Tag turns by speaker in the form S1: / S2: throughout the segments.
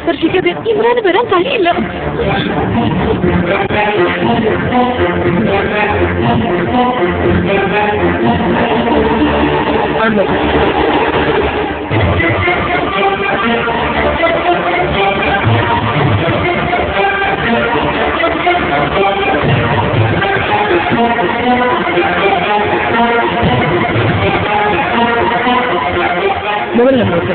S1: ആകർഷിക്കാതെ ഇമ്രാന് വരാൻ കഴിയില്ല. മുകളിൽ നോക്ക്.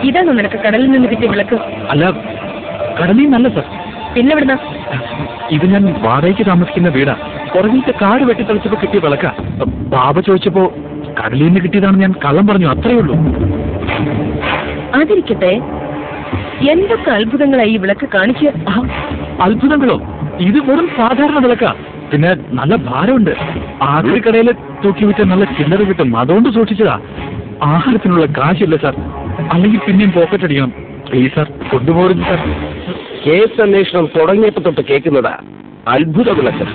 S1: ഇതാണോ നിനക്ക് കടലിൽ നിന്ന് കിട്ടിയ വിളക്ക്?
S2: അല്ല, കടലിൽ നിന്നല്ല സർ.
S1: പിന്നെ എവിടുന്ന?
S2: ഇത് ഞാൻ വാടകയ്ക്ക് താമസിക്കുന്ന വീടാ. പുറകിലത്തെ കാട് വെട്ടിത്തെളിച്ചപ്പോ കിട്ടിയ വിളക്കാ. ബാബ ചോദിച്ചപ്പോ കടലിൽ നിന്ന് കിട്ടിയതാണ് ഞാൻ കള്ളം പറഞ്ഞു, അത്രയേ ഉള്ളൂ.
S1: അതിരിക്കട്ടെ, എന്തൊക്കെ അത്ഭുതങ്ങളായി ഈ വിളക്ക് കാണിച്ച്?
S2: അത്ഭുതങ്ങളോ? ഇത് വെറും സാധാരണ വിളക്കാ. പിന്നെ നല്ല ഭാരമുണ്ട്. ആക്രിക്കടയിൽ തൂക്കി വിറ്റ നല്ല ചില്ലറ കിട്ടും, അതുകൊണ്ട് സൂക്ഷിച്ചതാ. ആഹാരത്തിനുള്ള കാശില്ല സാർ, അല്ലെങ്കിൽ പിന്നെയും പോക്കറ്റ് അടിക്കണം. പ്ലീസ് സാർ, കൊണ്ടുപോകരുത് സാർ.
S3: കേസ് അന്വേഷണം തുടങ്ങിയപ്പോ തൊട്ട് കേൾക്കുന്നതാ അത്ഭുത വിളക്ക്.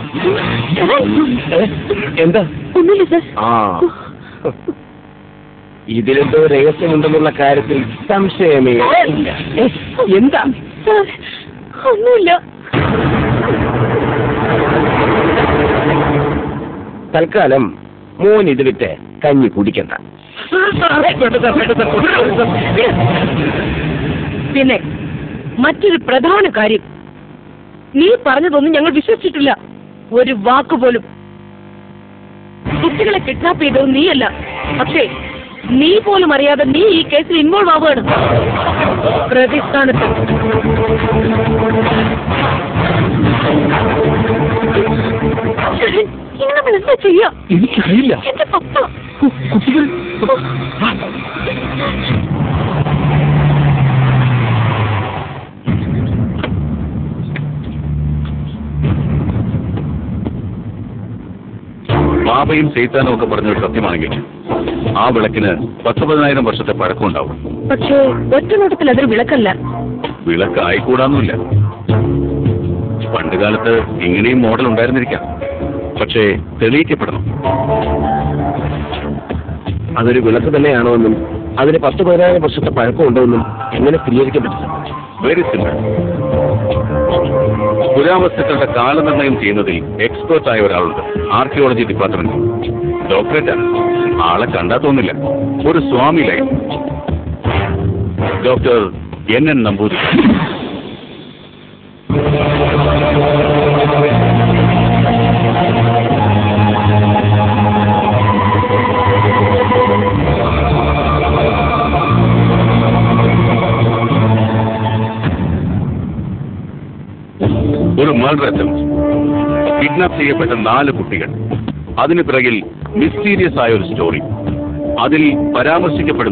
S3: എന്താ?
S1: ഒന്നുമില്ല സാർ.
S3: ആ, ഇതിലെന്തോ രഹസ്യമുണ്ടെന്നുള്ള കാര്യത്തിൽ സംശയമേ ഇല്ല. എന്താ?
S1: ഒന്നുമില്ല.
S3: തൽക്കാലം മോൻ ഇത് വിട്ട് കഞ്ഞി കുടിക്കണ്ട.
S1: പിന്നെ മറ്റൊരു പ്രധാന കാര്യം, നീ പറഞ്ഞതൊന്നും ഞങ്ങൾ വിശ്വസിച്ചിട്ടില്ല, ഒരു വാക്കുപോലും. കുട്ടികളെ കിഡ്നാപ്പ് ചെയ്തത് നീയല്ല, പക്ഷേ നീ പോലും അറിയാതെ നീ ഈ കേസിൽ ഇൻവോൾവ് ആവുകയാണ്. പ്രതിസ്ഥാനത്ത് ഇനി നമ്മൾ എന്താ ചെയ്യാം?
S2: എനിക്കറിയില്ല.
S1: എന്റെ പപ്പ
S2: കുട്ടികൾ
S4: ബാബയും സൈത്താനും ഒക്കെ പറഞ്ഞൊരു സത്യമാണെങ്കിൽ ആ വിളക്കിന് 10,000 വർഷത്തെ പഴക്കമുണ്ടാവും.
S1: പക്ഷേ ഒറ്റ നോട്ടത്തിൽ അതൊരു വിളക്കല്ല.
S4: വിളക്കായിക്കൂടാന്നുമില്ല. പണ്ടുകാലത്ത് ഇങ്ങനെയും മോഡൽ ഉണ്ടായിരുന്നിരിക്കാം, പക്ഷേ തെളിയിക്കപ്പെടണം.
S3: അതൊരു വിളക്ക് തന്നെയാണോ എന്നും അതിന് 10,000 വർഷത്തെ പഴക്കമുണ്ടോ എന്നും എങ്ങനെ സ്ഥിരീകരിക്കാൻ പറ്റും?
S4: Very simple. പുരാവസ്തുക്കളുടെ കാലനിർണ്ണയം ചെയ്യുന്നതിൽ എക്സ്പേർട്ടായ ഒരാളുണ്ട് ആർക്കിയോളജി ഡിപ്പാർട്ട്മെന്റിൽ. ഡോക്ടറേറ്റാണ്. ആളെ കണ്ടാ തോന്നില്ല, ഒരു സ്വാമി ലൈൻ. Doctor NN Namboothiri. ഒരു മർഡർ അറ്റംപ്റ്റ്, കിഡ്നാപ്പ് ചെയ്യപ്പെട്ട 4 കുട്ടികൾ, അതിന് പിറകിൽ മിസ്റ്റീരിയസ് ആയ ഒരു സ്റ്റോറി. അതിൽ പരാമർശിക്കപ്പെടുന്ന